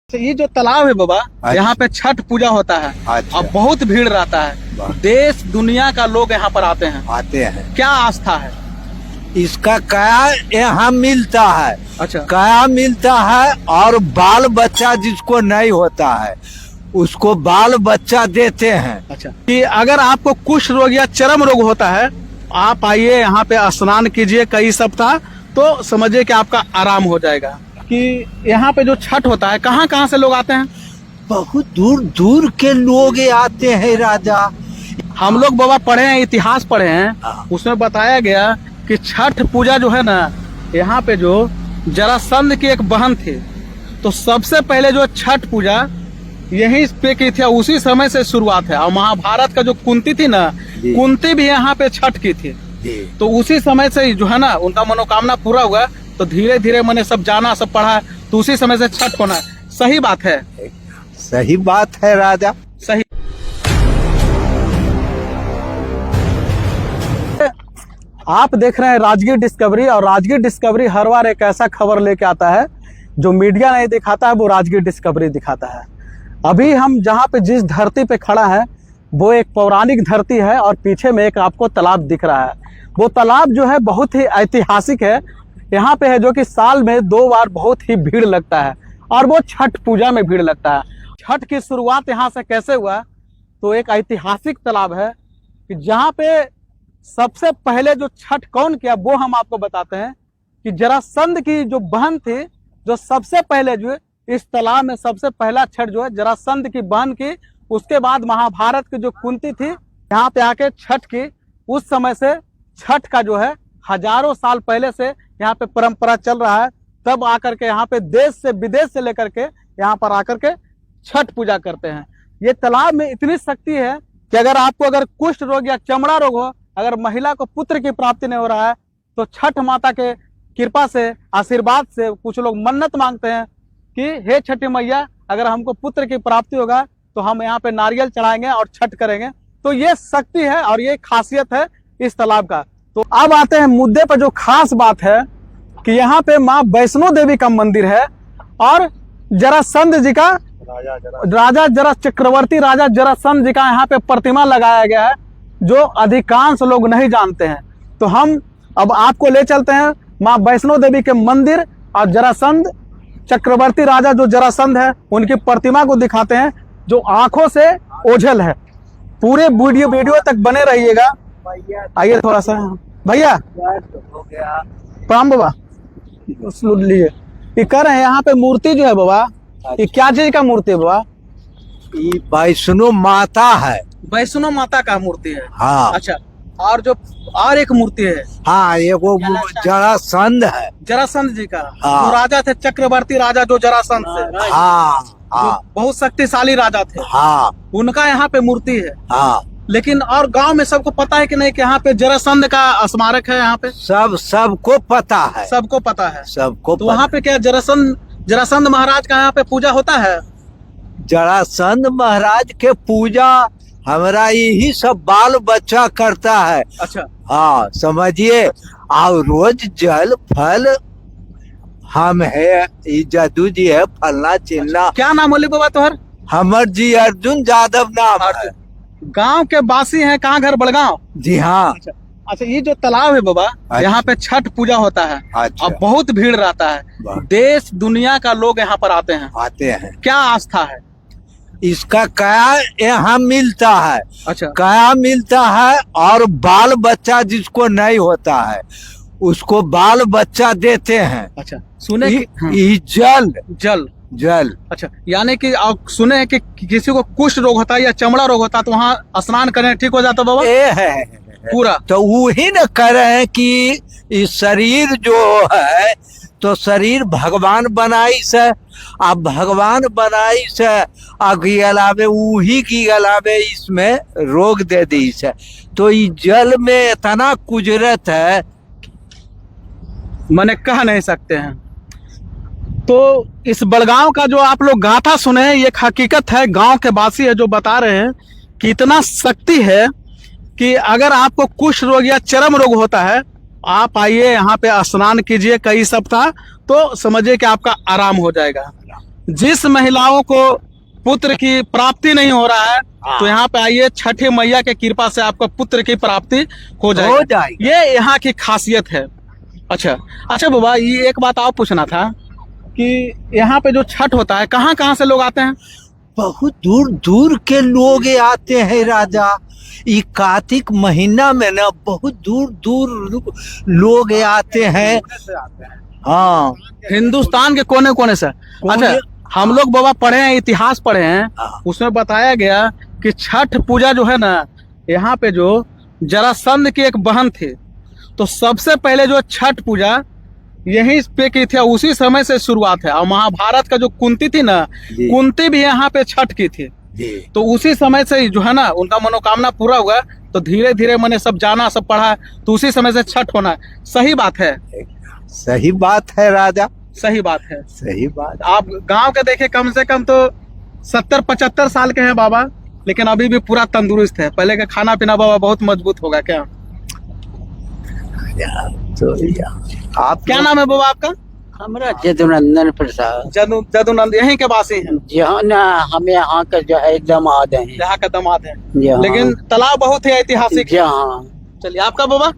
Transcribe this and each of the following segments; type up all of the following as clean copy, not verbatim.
ये जो तालाब है बाबा, यहाँ पे छठ पूजा होता है। अब बहुत भीड़ रहता है, देश दुनिया का लोग यहाँ पर आते हैं। क्या आस्था है इसका? क्या यहाँ मिलता है? अच्छा, क्या मिलता है? और बाल बच्चा जिसको नहीं होता है उसको बाल बच्चा देते हैं। अच्छा, कि अगर आपको कुष्ठ रोग या चर्म रोग होता है, आप आइए यहाँ पे स्नान कीजिए कई सप्ताह, तो समझिए कि आपका आराम हो जाएगा। कि यहाँ पे जो छठ होता है, कहाँ कहाँ से लोग आते हैं? बहुत दूर दूर के लोग आते हैं राजा। हम लोग बाबा पढ़े हैं, इतिहास पढ़े हैं, उसमें बताया गया कि छठ पूजा जो है ना, यहाँ पे जो जरासंध की एक बहन थी, तो सबसे पहले जो छठ पूजा यहीं पे की थी, उसी समय से शुरुआत है। और महाभारत का जो कुंती थी ना, कुंती भी यहाँ पे छठ की थी, तो उसी समय से जो है ना उनका मनोकामना पूरा हुआ। तो धीरे धीरे मैंने सब जाना, सब पढ़ा, तो उसी समय से छठ होना है। सही बात है, सही बात है राजा, सही। आप देख रहे हैं राजगीर डिस्कवरी, और राजगीर डिस्कवरी हर बार एक ऐसा खबर लेके आता है जो मीडिया नहीं दिखाता है, वो राजगीर डिस्कवरी दिखाता है। अभी हम जहाँ पे जिस धरती पे खड़ा है वो एक पौराणिक धरती है, और पीछे में एक आपको तालाब दिख रहा है। वो तालाब जो है बहुत ही ऐतिहासिक है, यहाँ पे है, जो कि साल में 2 बार बहुत ही भीड़ लगता है, और वो छठ पूजा में भीड़ लगता है। छठ की शुरुआत यहाँ से कैसे हुआ? तो एक ऐतिहासिक तालाब है कि जहाँ पे सबसे पहले जो छठ कौन किया वो हम आपको बताते हैं। कि जरासंध की जो बहन थी, जो सबसे पहले जो इस तालाब में सबसे पहला छठ जो है जरासंध की बहन की। उसके बाद महाभारत की जो कुंती थी यहाँ पे आके छठ की। उस समय से छठ का जो है हजारों साल पहले से यहाँ पे परंपरा चल रहा है। तब आकर के यहाँ पे देश से विदेश से लेकर के यहाँ पर आकर के छठ पूजा करते हैं। ये तालाब में इतनी शक्ति है कि अगर कुष्ठ रोग या चमड़ा रोग हो, अगर महिला को पुत्र की प्राप्ति नहीं हो रहा है, तो छठ माता के कृपा से, आशीर्वाद से कुछ लोग मन्नत मांगते हैं कि हे छठी मैया, अगर हमको पुत्र की प्राप्ति होगा तो हम यहाँ पे नारियल चढ़ाएंगे और छठ करेंगे। तो ये शक्ति है और ये खासियत है इस तालाब का। तो अब आते हैं मुद्दे पर। जो खास बात है कि यहाँ पे माँ वैष्णो देवी का मंदिर है, और जरासंध जी का चक्रवर्ती राजा जरासंध जी का यहाँ पे प्रतिमा लगाया गया है, जो अधिकांश लोग नहीं जानते हैं। तो हम अब आपको ले चलते हैं माँ वैष्णो देवी के मंदिर, और जरासंध चक्रवर्ती राजा जो जरासंध है उनकी प्रतिमा को दिखाते हैं, जो आंखों से ओझल है। पूरे वीडियो तक बने रहिएगा। आइए थोड़ा सा भैया, प्रणाम बाबा। लीजिए, ये कह रहे हैं यहाँ पे मूर्ति जो है बाबा, ये क्या चीज का मूर्ति है बाबा? ये वैष्णो माता है। वैष्णो माता का मूर्ति है। हाँ। अच्छा, और एक मूर्ति है। हाँ, ये वो जरासंध है, जरासंध जी का। हाँ। जो राजा थे, चक्रवर्ती राजा जो जरासंध थे। हाँ, हाँ, बहुत शक्तिशाली राजा थे। हाँ, उनका यहाँ पे मूर्ति है। हाँ। लेकिन और गांव में सबको पता है कि नहीं कि यहाँ पे जरासंध का स्मारक है? यहाँ पे सबको पता है, सबको पता है, सबको। तो वहाँ पे क्या जरासंध महाराज का यहाँ पे पूजा होता है? जरासंध महाराज के पूजा हमारा यही सब बाल बच्चा करता है। अच्छा, हाँ, समझिए। और रोज जल फल हम है, जदू जी है, फलना चिन्ना। क्या नाम बोले बाबा तोहर? हमर जी अर्जुन यादव नाम है। गांव के बासी हैं, कहाँ घर? बड़गांव। जी हाँ। अच्छा, ये जो तालाब है बाबा, यहाँ पे छठ पूजा होता है। अच्छा। अब बहुत भीड़ रहता है, देश दुनिया का लोग यहाँ पर आते हैं। क्या आस्था है इसका? क्या यहाँ मिलता है? अच्छा, क्या मिलता है? और बाल बच्चा जिसको नहीं होता है उसको बाल बच्चा देते हैं। अच्छा, सुने जल। अच्छा, यानी कि सुने हैं कि किसी को कुष्ठ रोग होता है या चमड़ा रोग होता है, तो वहाँ स्नान करने ठीक हो जाता बाबा? है पूरा। तो वही न कह रहे हैं कि इस शरीर जो है, तो शरीर भगवान बनाई से, अब भगवान बनाई से अलावे वही की अलावे इसमें रोग दे दी से। तो इस जल में इतना कुदरत है, मैंने कह नहीं सकते हैं। तो इस बड़गांव का जो आप लोग गाथा सुने हैं, ये हकीकत है, गांव के वासी है जो बता रहे हैं कि इतना शक्ति है कि अगर आपको कुष्ठ रोग या चर्म रोग होता है, आप आइए यहाँ पे स्नान कीजिए कई सप्ताह, तो समझिए कि आपका आराम हो जाएगा। जिस महिलाओं को पुत्र की प्राप्ति नहीं हो रहा है तो यहाँ पे आइए, छठी मैया के कृपा से आपको पुत्र की प्राप्ति हो जाएगी। ये यहाँ की खासियत है। अच्छा बाबा, ये एक बात और पूछना था कि यहाँ पे जो छठ होता है कहाँ कहाँ से लोग आते हैं? बहुत दूर दूर के लोग आते हैं राजा। ये कार्तिक महीना में ना बहुत दूर दूर लोग आते हैं। हाँ, हिंदुस्तान के कोने कोने से। अच्छा, हम लोग बाबा पढ़े हैं, इतिहास पढ़े हैं, उसमें बताया गया कि छठ पूजा जो है ना, यहाँ पे जो जरासंध की एक बहन थी, तो सबसे पहले जो छठ पूजा यहीं पे की थी, उसी समय से शुरुआत है। और महाभारत का जो कुंती थी ना, कुंती भी यहाँ पे छठ की थी, तो उसी समय से जो है ना उनका मनोकामना पूरा हुआ। तो धीरे धीरे मैंने सब जाना, सब पढ़ा, तो उसी समय से छठ होना है। सही बात है, सही बात है राजा, सही बात है, सही बात। आप गांव के देखे कम से कम तो 70-75 साल के हैं बाबा, लेकिन अभी भी पूरा तंदुरुस्त है। पहले का खाना पीना बाबा बहुत मजबूत होगा क्या? तो आप क्या नाम है बाबा आपका? हमारा जदुनंदन प्रसाद। जदुनंद यहीं के वासी हैं? जहाँ ना हम यहाँ का जो है दामाद हैं। यहाँ का दामाद है, जहाँ लेकिन तालाब बहुत ही ऐतिहासिक है। जहाँ चलिए, आपका बाबा?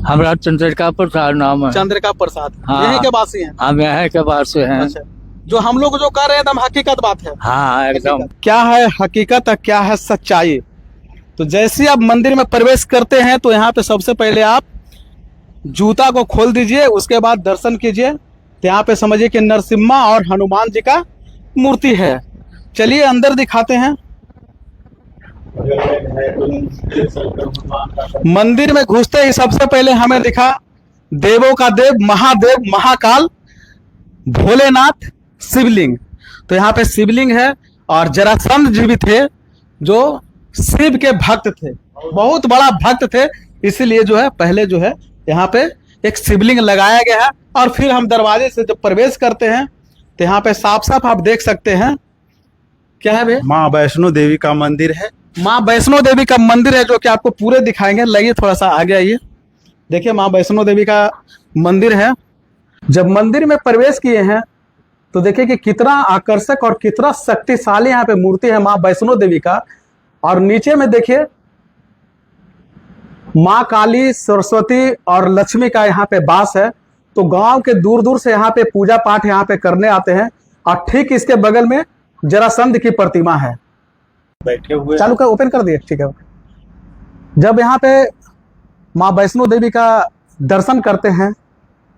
हमारा चंद्रिका प्रसाद नाम है। चंद्रिका प्रसाद, हाँ। यहीं के वासी हैं? हम यहाँ के बाहर से हैं। अच्छा, जो हम लोग जो कर रहे हैं एकदम हकीकत बात है। हाँ, एकदम। क्या है हकीकत और क्या है सच्चाई? तो जैसे आप मंदिर में प्रवेश करते हैं तो यहाँ पे सबसे पहले आप जूता को खोल दीजिए, उसके बाद दर्शन कीजिए। तो यहाँ पे समझिए कि नरसिम्हा और हनुमान जी का मूर्ति है। चलिए अंदर दिखाते हैं। मंदिर में घुसते ही सबसे पहले हमें दिखा देवों का देव, महादेव, महाकाल, भोलेनाथ, शिवलिंग। तो यहाँ पे शिवलिंग है और जरासंध जी भी थे जो शिव के भक्त थे, बहुत बड़ा भक्त थे, इसीलिए जो है पहले जो है यहाँ पे एक शिवलिंग लगाया गया है। और फिर हम दरवाजे से जब प्रवेश करते हैं तो यहाँ पे साफ साफ आप देख सकते हैं, क्या है भैया? माँ वैष्णो देवी का मंदिर है। माँ वैष्णो देवी का मंदिर है, जो कि आपको पूरे दिखाएंगे। लाइए थोड़ा सा आगे आइए, देखिए माँ वैष्णो देवी का मंदिर है। जब मंदिर में प्रवेश किए हैं तो देखिए कि कितना आकर्षक और कितना शक्तिशाली यहाँ पे मूर्ति है माँ वैष्णो देवी का। और नीचे में देखिए माँ काली, सरस्वती और लक्ष्मी का यहाँ पे वास है। तो गांव के दूर दूर से यहाँ पे पूजा पाठ यहाँ पे करने आते हैं। और ठीक इसके बगल में जरासंध की प्रतिमा है। बैठे हुए चालू कर, ओपन कर दिए, ठीक है। जब यहाँ पे माँ वैष्णो देवी का दर्शन करते हैं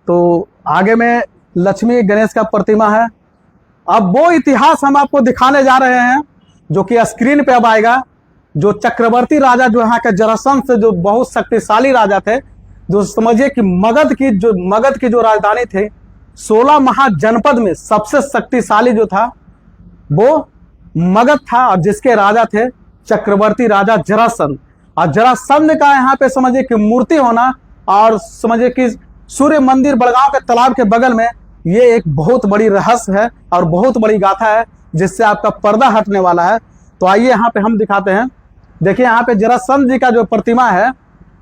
तो आगे में लक्ष्मी गणेश का प्रतिमा है। अब वो इतिहास हम आपको दिखाने जा रहे हैं जो कि स्क्रीन पे अब आएगा। जो चक्रवर्ती राजा जो यहाँ के जरासंध से जो बहुत शक्तिशाली राजा थे, जो समझिए कि मगध की जो राजधानी थी, 16 महाजनपद में सबसे शक्तिशाली जो था वो मगध था, और जिसके राजा थे चक्रवर्ती राजा जरासंध। और जरासंध का यहाँ पे समझिए कि मूर्ति होना, और समझिए कि सूर्य मंदिर बड़गांव के तालाब के बगल में, ये एक बहुत बड़ी रहस्य है और बहुत बड़ी गाथा है जिससे आपका पर्दा हटने वाला है। तो आइए यहाँ पे हम दिखाते हैं। देखिए यहाँ पे जरासंध जी का जो प्रतिमा है,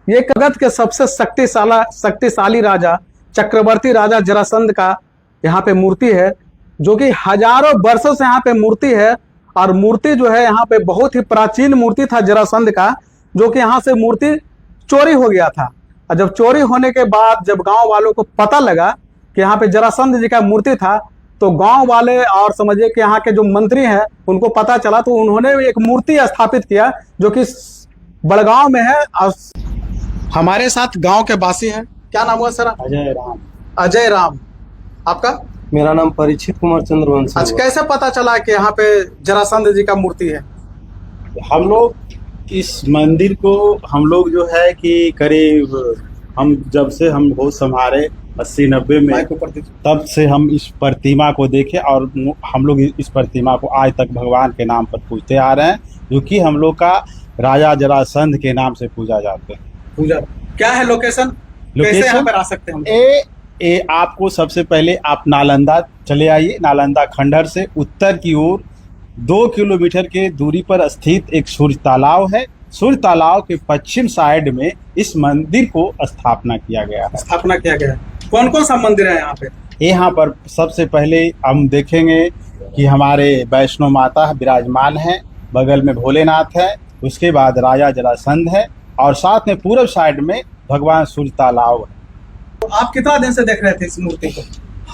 ये मगध के सबसे शक्तिशाली राजा चक्रवर्ती राजा जरासंध का यहाँ पे मूर्ति है, जो कि हजारों वर्षों से यहाँ पे मूर्ति है। और मूर्ति जो है यहाँ पे बहुत ही प्राचीन मूर्ति था जरासंध का, जो कि यहाँ से मूर्ति चोरी हो गया था। और जब चोरी होने के बाद जब गांव वालों को पता लगा कि यहाँ पे जरासंध जी का मूर्ति था, तो गांव वाले और समझिए कि यहाँ के जो मंत्री हैं उनको पता चला, तो उन्होंने एक मूर्ति स्थापित किया जो कि बड़गांव में है। और हमारे साथ गांव के वासी हैं, क्या नाम हुआ सर? अजय राम। अजय राम। आपका? मेरा नाम परीक्षित कुमार चंद्रवंशी। अच्छा, कैसे पता चला कि यहाँ पे जरासंध जी का मूर्ति है? हम लोग इस मंदिर को हम लोग जो है कि करीब हम जब से हम होश संभाले 80-90 में, तब से हम इस प्रतिमा को देखे और हम लोग इस प्रतिमा को आज तक भगवान के नाम पर पूजते आ रहे हैं, जो कि हम लोग का राजा जरासंध के नाम से पूजा जाते हैं। पूजा क्या है? लोकेशन कैसे यहाँ पर आ सकते हैं? ए आपको सबसे पहले आप नालंदा चले आइए। नालंदा खंडहर से उत्तर की ओर 2 किलोमीटर के दूरी पर स्थित एक सूर्य तालाब है। सूर्य तालाब के पश्चिम साइड में इस मंदिर को स्थापना किया गया है। स्थापना किया गया है। कौन कौन सा मंदिर है यहाँ पे? यहाँ पर सबसे पहले हम देखेंगे कि हमारे वैष्णो माता विराजमान हैं, बगल में भोलेनाथ है, उसके बाद राजा जरासंध है और साथ में पूर्व साइड में भगवान सूर्य तालाब है। तो आप कितना दिन से देख रहे थे इस मूर्ति को?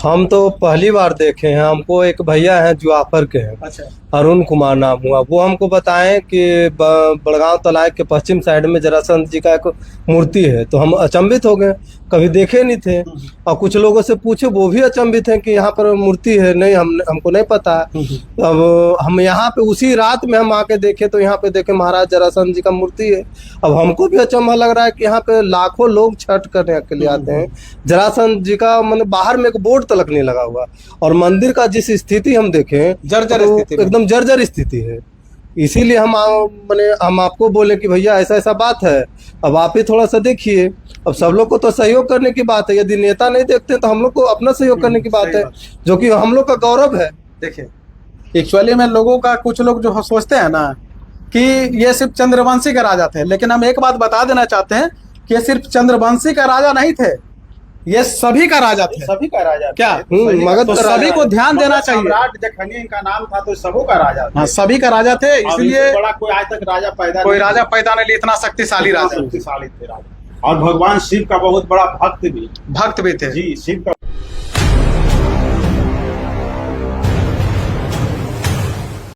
हम तो पहली बार देखे हैं। हमको एक भैया हैं जुआफर के हैं, अच्छा, अरुण कुमार नाम हुआ, वो हमको बताएं कि बड़गांव तलाब के पश्चिम साइड में जरासंध जी का एक मूर्ति है। तो हम अचंभित हो गए, कभी देखे नहीं थे। और कुछ लोगों से पूछे, वो भी अचंभित हैं कि यहाँ पर मूर्ति है, नहीं हमको नहीं पता। अब हम यहाँ पे उसी रात में हम आके देखे तो यहाँ पे देखे महाराज जरासंध जी का मूर्ति है। अब हमको भी अचंभा लग रहा है कि यहाँ पे लाखों लोग छठ करने के लिए आते हैं। जरासंध जी का मतलब बाहर में एक बोर्ड तलक नहीं लगा हुआ, और मंदिर का जिस स्थिति हम देखे जर्जर तो स्थिति में। एकदम जर्जर स्थिति है। इसीलिए हम आपको बोले कि भैया ऐसा ऐसा बात है, अब आप ही थोड़ा सा देखिए। अब सब लोग को तो सहयोग करने की बात है, यदि नेता नहीं देखते तो हम लोग को अपना सहयोग करने की बात है, जो कि हम लोग का गौरव है। देखिए, एक्चुअली में लोगों का, कुछ लोग जो सोचते हैं ना कि ये सिर्फ चंद्रवंशी का राजा थे, लेकिन हम एक बात बता देना चाहते हैं कि ये सिर्फ चंद्रवंशी का राजा नहीं थे, ये सभी का राजा थे। सभी का राजा क्या? मगध तो का सभी राजा को ध्यान देना चाहिए। सम्राट जखनी इनका नाम था, तो सबों का राजा था। हाँ, सभी का राजा थे, और इसलिए इससे बड़ा कोई आज तक राजा पैदा कोई नहीं राजा हुआ। पैदा नहीं, इतना शक्तिशाली राजा, शक्तिशाली थे राजा। और भगवान शिव का बहुत बड़ा भक्त भी भक्त भी थे। जी, शिव का